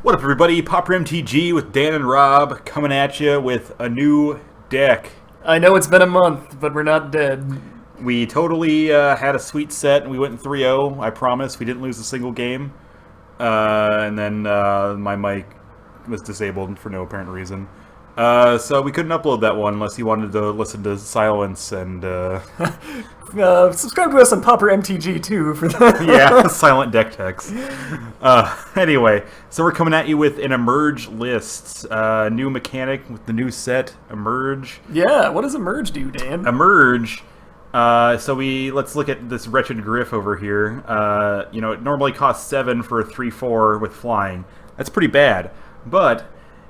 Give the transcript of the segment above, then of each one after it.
What up, everybody? Pauper MTG with Dan and Rob coming at you with a new deck. I know it's been a month, but we're not dead. We totally had a sweet set, and we went in 3-0. I promise. We didn't lose a single game. And then my mic was disabled for no apparent reason. So we couldn't upload that one unless you wanted to listen to silence and... Subscribe to us on Pauper MTG too for that. Yeah, silent deck techs. Anyway, so we're coming at you with an Emerge list. New mechanic with the new set, Emerge. Yeah, what does Emerge do, Dan? Emerge... let's look at this Wretched Gryff over here. It normally costs 7 for a 3/4 with flying. That's pretty bad, but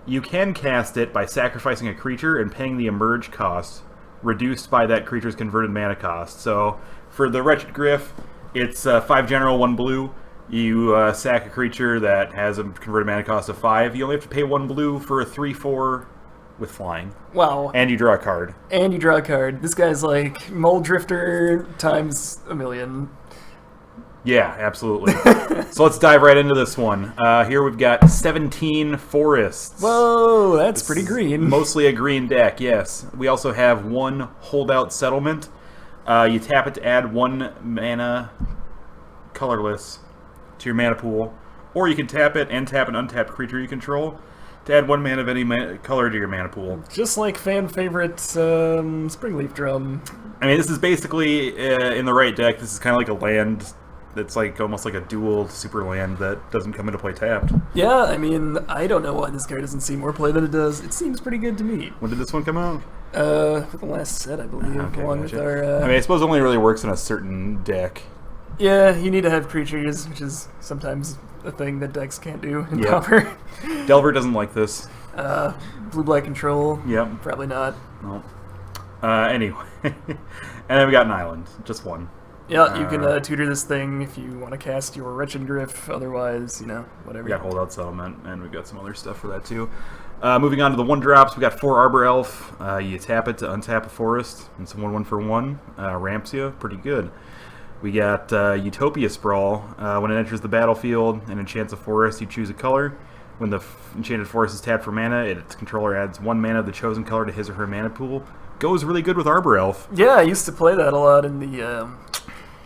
you can cast it by sacrificing a creature and paying the Emerge cost, reduced by that creature's converted mana cost. So for the Wretched Gryff, it's 5 general, 1 blue. You sack a creature that has a converted mana cost of 5. You only have to pay 1 blue for a 3/4 with flying. Wow. And you draw a card. This guy's like Mole Drifter times a million. Yeah, absolutely. So let's dive right into this one. Here we've got 17 forests. Whoa, that's pretty green. Mostly a green deck, yes. We also have 1 Holdout Settlement. You tap it to add 1 mana colorless to your mana pool. Or you can tap it and tap an untapped creature you control to add 1 mana of any color to your mana pool. Just like fan favorite Springleaf Drum. I mean, this is basically, in the right deck, this is kind of like a land that's like almost like a dual super land that doesn't come into play tapped. Yeah, I mean, I don't know why this card doesn't see more play than it does. It seems pretty good to me. When did this one come out? For the last set, I believe. Okay, along gotcha. with our, I mean, I suppose it only really works in a certain deck. Yeah, you need to have creatures, which is sometimes a thing that decks can't do in Pauper. Delver doesn't like this. Blue-black control. Yep. Probably not. No. Anyway. And then we got an island. Just 1. Yeah, you can tutor this thing if you want to cast your Wretched Gryff. Otherwise, whatever. We got Holdout Settlement, and we've got some other stuff for that too. Moving on to the 1-drops, we got 4 Arbor Elf. You tap it to untap a forest. It's 1/1 for 1. Ramps you. Pretty good. We got Utopia Sprawl. When it enters the battlefield and enchants a forest, you choose a color. When the enchanted forest is tapped for mana, its controller adds 1 mana of the chosen color to his or her mana pool. Goes really good with Arbor Elf. Yeah, I used to play that a lot in the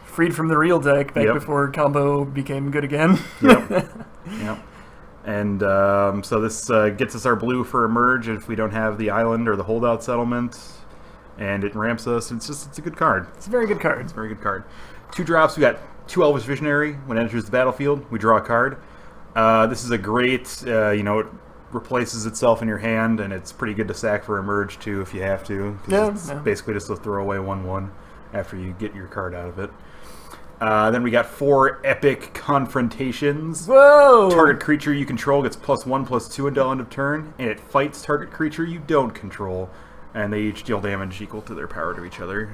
Freed from the Real deck back before combo became good again. Yep. And so this gets us our blue for Emerge if we don't have the island or the Holdout Settlement. And it ramps us. It's a good card. It's a very good card. It's a very good card. 2-drops, we got 2 Elvish Visionary. When it enters the battlefield, we draw a card. This is a great, it replaces itself in your hand, and it's pretty good to sack for Emerge, too, if you have to. It's basically just a throwaway 1/1 after you get your card out of it. Then we got 4 Epic Confrontations. Whoa! Target creature you control gets +1/+2 until end of turn, and it fights target creature you don't control, and they each deal damage equal to their power to each other.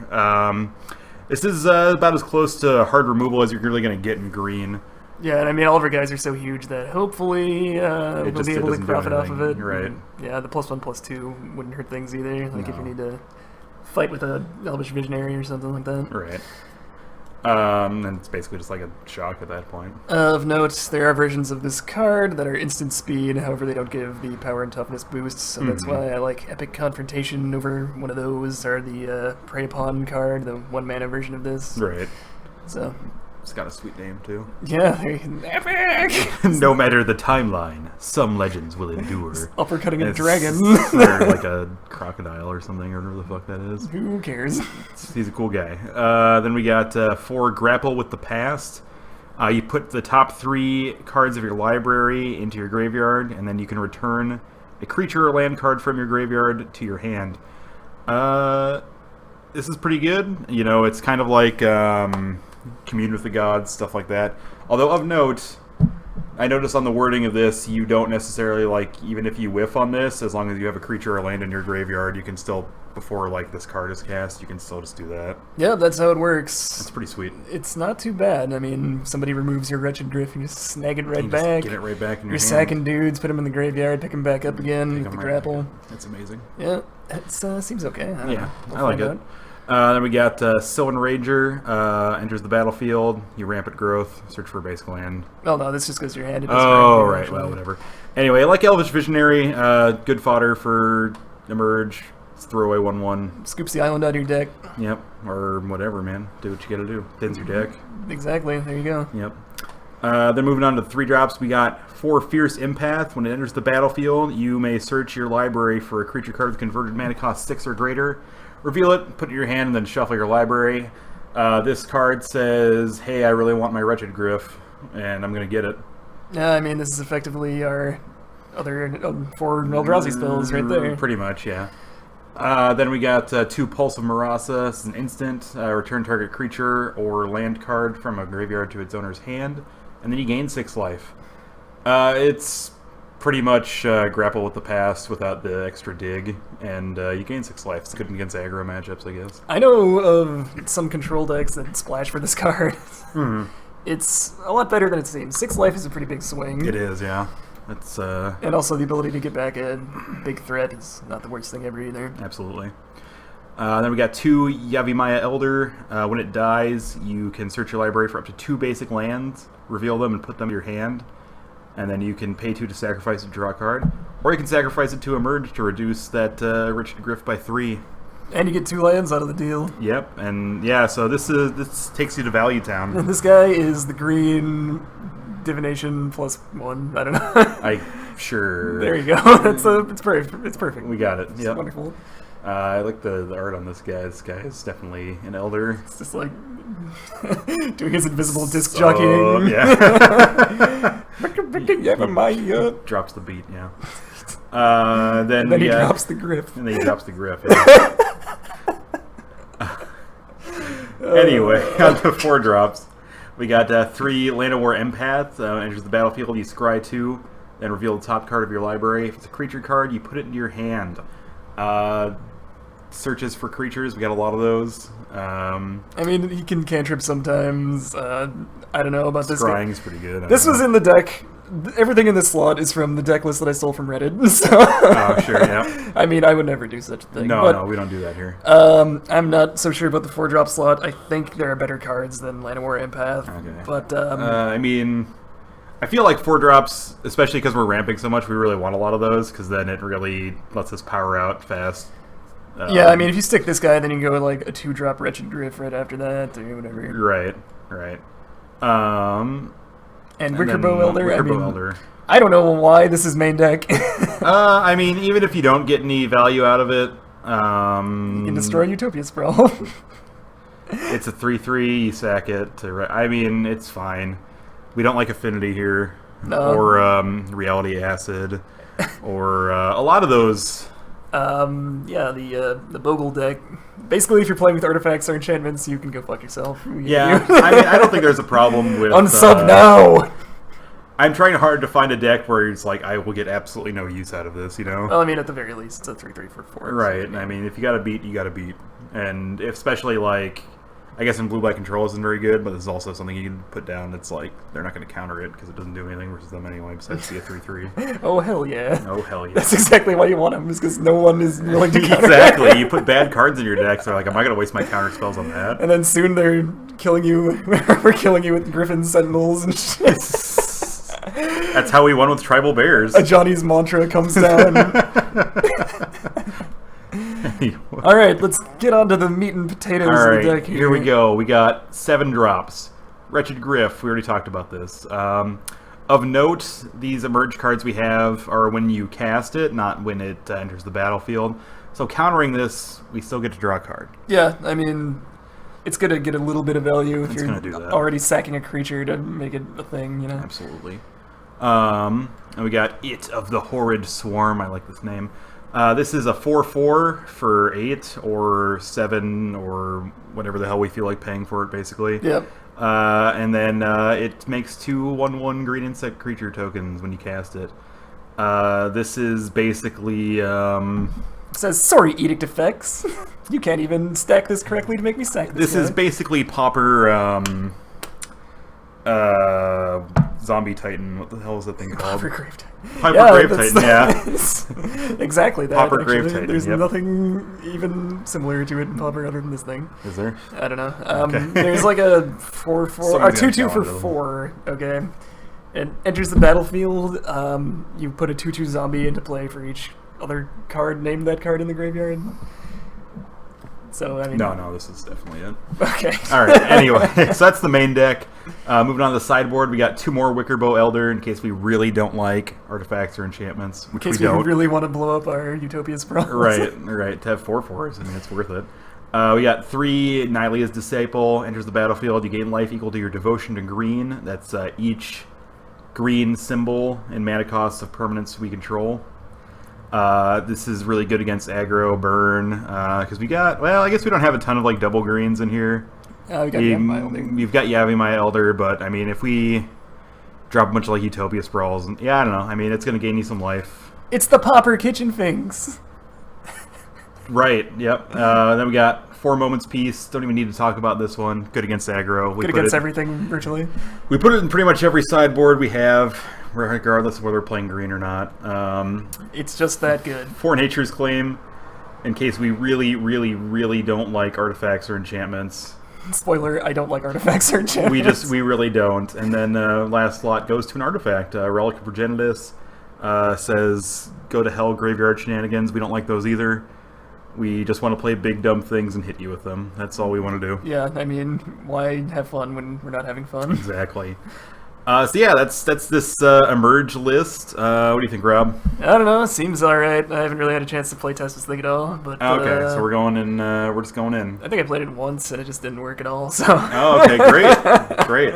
This is about as close to hard removal as you're really going to get in green. Yeah, and I mean, all of our guys are so huge that hopefully we'll be able to profit off of it. Right. Yeah, the +1/+2 wouldn't hurt things either. Like if you need to fight with a Elvish Visionary or something like that. Right. And it's basically just like a shock at that point. Of note, there are versions of this card that are instant speed, however they don't give the power and toughness boosts, so that's why I like Epic Confrontation over one of those, or the Prey Upon card, the 1 mana version of this. Right. So... It's got a sweet name, too. Yeah, epic! No matter the timeline, some legends will endure. Uppercutting a dragon. Or like a crocodile or something, or whatever the fuck that is. Who cares? He's a cool guy. Then we got 4 Grapple with the Past. You put the top 3 cards of your library into your graveyard, and then you can return a creature or land card from your graveyard to your hand. This is pretty good. It's kind of like... Commune with the Gods, stuff like that. Although of note, I noticed on the wording of this, you don't necessarily, even if you whiff on this, as long as you have a creature or land in your graveyard, you can still, before, this card is cast, you can still just do that. Yeah, that's how it works. That's pretty sweet. It's not too bad. I mean, somebody removes your Wretched Gryff, you just snag it right back. Get it right back in your hand. You're sacking dudes, put them in the graveyard, pick them back up again with the grapple. That's amazing. Yeah, it seems okay. I like it. Then we got Sylvan Ranger, enters the battlefield, you Rampant Growth, search for a basic land. Oh no, this just goes to your hand. It Oh, right, well, whatever. Anyway, like Elvish Visionary, good fodder for Emerge, let's throw away 1/1. Scoops the island out of your deck. Yep, or whatever, man. Do what you gotta do. Thins your deck. Exactly, there you go. Yep. Then moving on to the 3-drops, we got 4 Fierce Empath. When it enters the battlefield, you may search your library for a creature card with converted mana cost 6 or greater. Reveal it, put it in your hand, and then shuffle your library. This card says, hey, I really want my Wretched Gryff, and I'm going to get it. Yeah, I mean, this is effectively our other 4 Eldrazi spells right there. Pretty much, yeah. Then we got 2 Pulse of Murasa. This is an instant. Return target creature or land card from a graveyard to its owner's hand, and then you gain 6 life. It's pretty much grapple with the past without the extra dig, and you gain 6 life. It's good against aggro matchups, I guess. I know of some control decks that splash for this card. Mm-hmm. It's a lot better than it seems. 6 life is a pretty big swing. It is, yeah. It's and also the ability to get back a big threat is not the worst thing ever either. Absolutely. Then we got 2 Yavimaya Elder. When it dies, you can search your library for up to 2 basic lands, reveal them, and put them in your hand. And then you can pay 2 to sacrifice it to draw a card. Or you can sacrifice it to Emerge to reduce that Wretched Gryff by 3. And you get 2 lands out of the deal. Yep, and yeah, so this takes you to Value Town. And this guy is the green divination +1. I don't know. Sure. There you go. It's perfect. It's perfect. We got it. Yep. Wonderful. I like the art on this guy. This guy is definitely an elder. It's just like doing his invisible disc jockeying. Yeah. Drops the beat, yeah. Then he drops the Gryff. And then he drops the Gryff, yeah. Anyway, on to 4 drops. We got 3 Llanowar Empath. Enters the battlefield, you scry 2, then reveal the top card of your library. If it's a creature card, you put it into your hand. Searches for creatures, we got a lot of those. I mean, he can cantrip sometimes. I don't know about this. Scrying's pretty good. This was in the deck. Everything in this slot is from the deck list that I stole from Reddit. So. Oh, sure, yeah. I mean, I would never do such a thing. No, we don't do that here. I'm not so sure about the 4-drop slot. I think there are better cards than Llanowar Empath. Okay. But, I mean, I feel like 4-drops, especially because we're ramping so much, we really want a lot of those, because then it really lets us power out fast. Yeah, I mean, if you stick this guy, then you go like a 2-drop Wretched Gryff right after that, or whatever. Right. And Wickerbough Elder. Wickerbough Elder. I don't know why this is main deck. I mean, even if you don't get any value out of it, you can destroy Utopia Sprawl. It's a 3/3. You sack it. I mean, it's fine. We don't like Affinity here, or Reality Acid, or a lot of those. Yeah, the Bogle deck. Basically, if you're playing with artifacts or enchantments, you can go fuck yourself. Yeah, I mean, I don't think there's a problem with... Unsub now! I'm trying hard to find a deck where it's like, I will get absolutely no use out of this, you know? Well, I mean, at the very least, it's a 3/3 for 4. Right, so, I mean, if you gotta beat, you gotta beat. And especially, like... I guess in blue-black control isn't very good, but this is also something you can put down that's like, they're not going to counter it because it doesn't do anything versus them anyway, besides be a 3/3. Oh, hell yeah. Oh, hell yeah. That's exactly why you want them, is because no one is willing to counter Exactly. You put bad cards in your decks, they're like, am I going to waste my counter spells on that? And then soon they're killing you, we're killing you with Griffin Sentinels and shit. That's how we won with Tribal Bears. A Johnny's Mantra comes down. All right, let's get on to the meat and potatoes of the deck here we go. We got 7 drops. Wretched Gryff, we already talked about this. Of note, these Emerge cards we have are when you cast it, not when it enters the battlefield. So countering this, we still get to draw a card. Yeah, I mean, it's going to get a little bit of value if you're do that. Already sacking a creature to make it a thing, you know? Absolutely. And we got It of the Horrid Swarm. I like this name. This is a 4/4 for 8 or 7 or whatever the hell we feel like paying for it, basically. Yep. And then it makes 2 1/1 green insect creature tokens when you cast it. This is basically... It says, sorry, Edict Effects. You can't even stack this correctly to make me sack this This is basically Pauper... zombie titan. What the hell is that thing called? Pauper Grave Titan. Pauper Grave Titan, yeah. Exactly that. Pauper actually. Grave Titan, There's yep. nothing even similar to it in Pauper other than this thing. Is there? I don't know. Okay. There's like a 4/4 or Someone's gonna 2/2 for challenge them. 4. Okay. It enters the battlefield. You put a 2/2 zombie into play for each other card named that card in the graveyard. So I mean. No, this is definitely it. Okay. All right. Anyway, so that's the main deck. Moving on to the sideboard, we got 2 more Wickerbough Elder in case we really don't like artifacts or enchantments, which In case we don't. really want to blow up our Utopia Sprawl. Right. To have 4/4s, I mean, it's worth it. We got 3 Nylea's Disciple enters the battlefield. You gain life equal to your devotion to green. That's each green symbol and mana costs of permanents we control. This is really good against aggro, burn, because we got, well, I guess we don't have a ton of like double greens in here. We got Yavimaya Elder. We've got Yavimaya Elder, but I mean, if we drop a bunch of like Utopia Sprawls, and, yeah, I don't know. I mean, it's going to gain you some life. It's the Pauper Kitchen Finks. Right, yep. Then we got 4 Moments Peace. Don't even need to talk about this one. Good against aggro. Good against everything, virtually. We put it in pretty much every sideboard we have, regardless of whether we're playing green or not. It's just that good. 4 Nature's Claim, in case we really, really, really don't like artifacts or enchantments. Spoiler, I don't like artifacts or enchantments. We really don't. And then last slot goes to an artifact. Relic of Progenitus says, go to hell, graveyard shenanigans. We don't like those either. We just want to play big dumb things and hit you with them. That's all we want to do. Yeah, I mean, why have fun when we're not having fun? Exactly. So yeah, that's this Emerge list. What do you think, Rob? I don't know. Seems all right. I haven't really had a chance to play test this thing at all. But Okay, so we're going in. We're just going in. I think I played it once and it just didn't work at all. So. Oh, okay, great.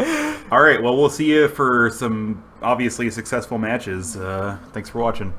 All right, well, we'll see you for some obviously successful matches. Thanks for watching.